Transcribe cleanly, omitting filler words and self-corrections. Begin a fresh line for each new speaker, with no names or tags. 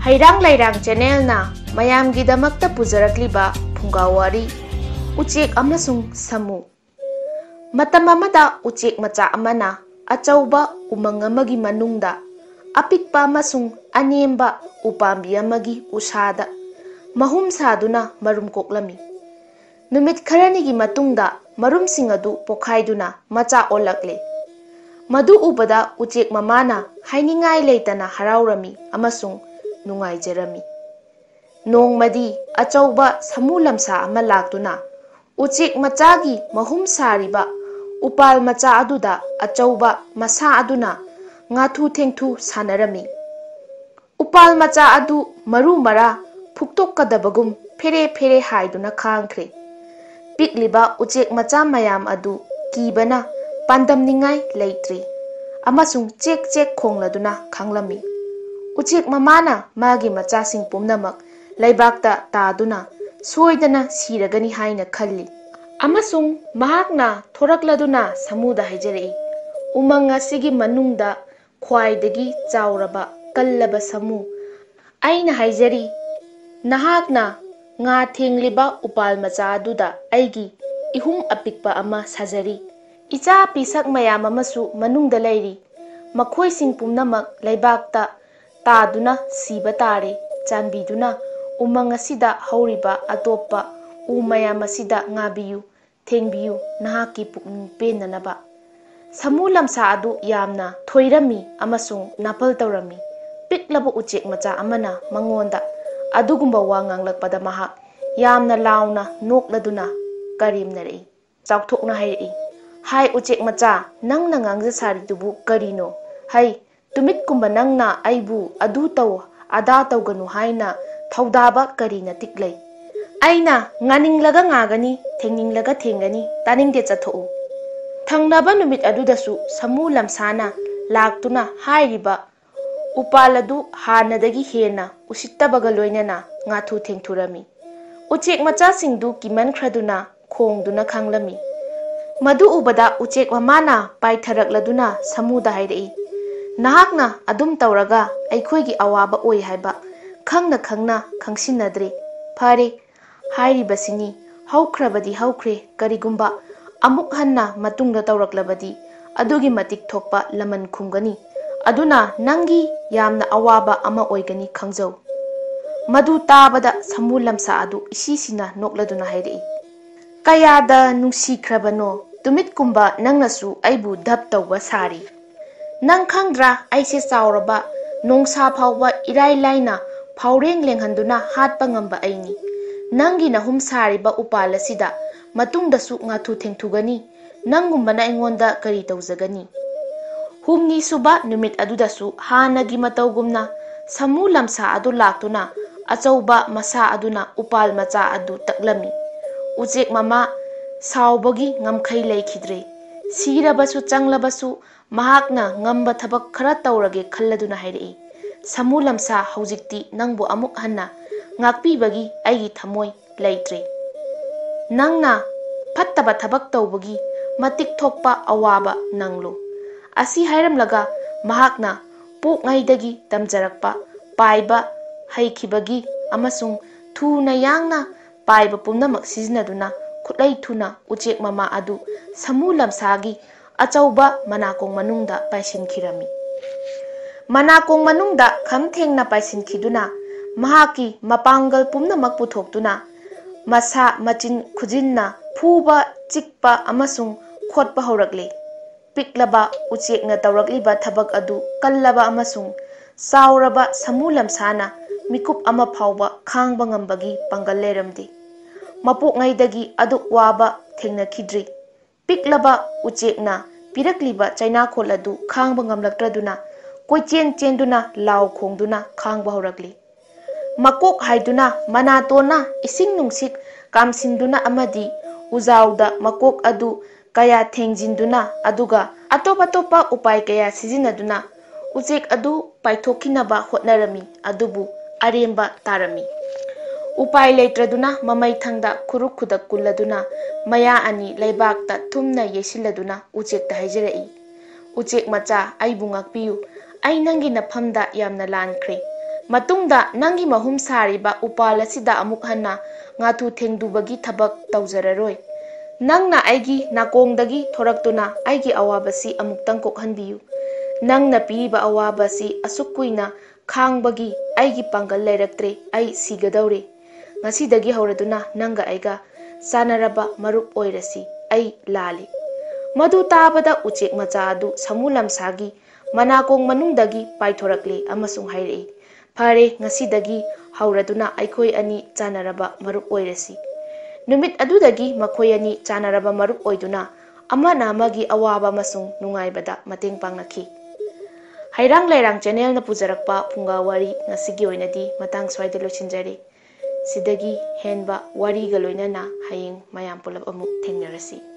Hairang Lairang Channel na mayamgidamakta pujarakliba phungawari Uchek amasung samu. Matam amada uchek macha amana achauba umang amagi manungda apikpa amasung anemba upambi amagi usada mahum saduna marum koklami. Numit kharanigi matungda marumsing adu pokhaiduna macha olakle. Madu ubada uchek mamana hainingai leitana haraurami amasung nungai jerami. Nongmadi achauba samu lamsa ama laktuna uchek machagi mahum sariba upal macha aduda achauba masa aduna ngathu thengthu sanarami. Upal macha adu maru mara phuktokkadabagum fere fere haiduna khangkhre. Pikliba uchek macha mayam adu kibana pandamningai leitre amasung chek chek khongladuna khanglami. Uchek mamana magi macha sing pumnamak laibakta taduna soidana siragani haina khalli amasung mahakna thorakladuna samuda haijari umang asigi manungda khwaidagi chauraba kallaba samu aina haijari nahakna nga thengliba upal macha aduda aigi ihum apikpa ama sajari icha pisak mayam amasu manungda leiri makhoi sing pumnamak laibakta taduna siba tare chanbiduna umang asida hauriba atopa umayam asida ngabiyu thengbiyu nahaki pukning penanaba samu lamsa adu yamna thoirami amasung napal tawrami piklaba uchek macha amana mangonda adugumba wanganglakpada mahak yamna launa nokladuna karimnarei chawthokna hairei hai uchek macha nangna ngangja saridubu karino hai tumit kumba nangna aibu adu taw ada tawganu haina thawdaba karina tiklei aina nganinglaga ngagani thengninglaga thengani taningde chathou thangnaba numit adudasu samu lamsana laktuna hairiba upaladu hanadagi hena usittabaga loinana ngathu thengthurami uchek macha singdu kiman khraduna khongduna khanglami madu ubada uchek mamana paitharakladuna samuda hairei nahakna adum tawraga aikhoigi awaba oi haiba khangna khangna khangsinadre phare hairibasini haukrabadi haukre karigumba amuk hanna matungda tawraklabadi adugi matik thokpa laman khumgani aduna nangi yamna awaba ama oigani khangjau madu tabada samu lamsa adu isisina nokladuna hairei kayada nungsikrabano tumit kumba nangnasu aibu dhap tawba sari nang khangdra aise chauraba nongsa phawba irai laina phawreng lenghanduna hatpa ngamba aini nangi na hum sariba upala sida matungda su ngathu thengthugani nangumbana ingonda kari tawjagani humni suba numit adudasu hanagi matawgumna samu lamsa adu laktuna achauba masa aduna upal macha adu taklami uchek mama saubagi ngamkhai leikhidre sirabasu changlabasu mahakna ngamba thabak khara tawrage khalladuna hairei samu lamsa haujikti nangbu amuk hanna ngakpibagi aigi thamoi leitre nangna fattaba thabak tawbagi matik thokpa awaba nanglo asi hairamlaga mahakna pokngaidagi tamjarakpa paiba haikhibagi amasung thuna yangna paiba pumnamak sizinaduna khutlai thuna uchek mama adu samu lamsagi achauba manakong manungda paisinkhirami manakong manungda khamthengna paisinkhiduna mahaki mapangal pumnamak puthokduna masa machin khujinna phuba chikpa amasung khotpa horakle piklaba uchekna tawrakliba thabak adu kallaba amasung sauraba samu lamsana mikup ama phawba khangba ngambagi pangal leramdi mapok ngaidagi adu waba thengna khidri piklaba uchekna pirakliba chaina kholadu khangba ngamlaktraduna koichen chenduna law khongduna khangba horakli makok haiduna manatona ising nungsik kamsinduna amadi uzauda makok adu kaya thengjinduna aduga atopa upai kaya sizinaduna uchek adu paithokhinaba hotnarami adubu aremba tarami upai leitraduna mamai thangda khuruk khudak kulladuna maya ani laibakta thumna yesilladuna uchekta haijarei uchek macha aibu ngakpiyu ai nangi nafamda yamna lankhre ꯃꯇꯨꯡꯗ ꯅꯪꯒꯤ ꯃꯍꯨꯝ ꯁꯥꯔꯤꯕ ꯎꯄꯥꯜ ꯑꯁꯤꯗ ꯑꯃꯨꯛ ꯍꯟꯅ ꯉꯥꯊꯨ ꯊꯦꯡꯗꯨꯕꯒꯤ ꯊꯕꯛ ꯇꯧꯖꯔꯔꯣꯏ꯫ ꯅꯪꯅ ꯑꯩꯒꯤ ꯅꯥꯀꯣꯡꯗꯒꯤ ꯊꯣꯔꯛꯇꯨꯅ ꯑꯩꯒꯤ ꯑꯋꯥꯕꯁꯤ ꯑꯃꯨꯛꯇꯪ ꯀꯣꯛꯍꯟꯕꯤꯌꯨ꯫ ꯅꯪꯅ ꯄꯤꯔꯤꯕ ꯑꯋꯥꯕ ꯑꯁꯤ ꯑꯁꯨꯛ ꯀꯨꯏꯅ ꯈꯥꯡꯕꯒꯤ ꯑꯩꯒꯤ ꯄꯥꯡꯒꯜ ꯂꯩꯔꯛꯇ꯭ꯔꯦ, ꯑꯩ ꯁꯤꯒꯗꯧꯔꯦ꯫ ꯉꯁꯤꯗꯒꯤ ꯍꯧꯔꯗꯨꯅ ꯅꯪꯒ ꯑꯩꯒ ꯆꯥꯟꯅꯔꯕ ꯃꯔꯨꯞ ꯑꯣꯏꯔꯁꯤ, ꯑꯩ ꯂꯥꯜꯂꯤ꯫ ꯃꯗꯨ ꯇꯥꯕꯗ ꯎꯆꯦꯛ ꯃꯆꯥ ꯑꯗꯨ ꯁꯥꯃꯨ ꯂꯝꯁꯥꯒꯤ ꯃꯅꯥꯀꯣꯡ ꯃꯅꯨꯡꯗꯒꯤ ꯄꯥꯏꯊꯣꯔꯛꯂꯦ ꯑꯃꯁꯨꯡ ꯍꯥꯏꯔꯛꯏ, ꯐꯔꯦ, ꯉꯁꯤꯗꯒꯤ ꯍꯧꯔꯗꯨꯅ ꯑꯩꯈꯣꯏ ꯑꯅꯤ ꯆꯥꯟꯅꯔꯕ ꯃꯔꯨꯞ ꯑꯣꯏꯔꯁꯤ꯫ ꯅꯨꯃꯤꯠ ꯑꯗꯨꯗꯒꯤ ꯃꯈꯣꯏ ꯑꯅꯤ ꯆꯥꯟꯅꯔꯕ ꯃꯔꯨꯞ ꯑꯣꯏꯗꯨꯅ ꯑꯃꯅ ꯑꯃꯒꯤ ꯑꯋꯥꯕ ꯑꯃꯁꯨꯡ ꯅꯨꯡꯉꯥꯏꯕꯗ ꯃꯇꯦꯡ ꯄꯥꯡꯅꯈꯤ꯫ ꯍꯩꯔꯥꯡ ꯂꯩꯔꯥꯡ ꯆꯦꯅꯦꯜꯅ ꯄꯨꯖꯔꯛꯄ ꯐꯨꯡꯒꯥ ꯋꯥꯔꯤ ꯉꯁꯤꯒꯤ ꯑꯣꯏꯅꯗꯤ ꯃꯇꯥꯡ ꯁ꯭ꯋꯥꯏꯗ ꯂꯣꯏꯁꯤꯟꯖꯔꯦ꯫ ꯁꯤꯗꯒꯤ ꯍꯦꯟꯕ ꯋꯥꯔꯤꯒ ꯂꯣꯏꯅꯅ ꯍꯌꯦꯡ ꯃꯌꯥꯝ ꯄꯨꯂꯞ ꯑꯃꯨꯛ ꯊꯦꯡꯅꯔꯁꯤ꯫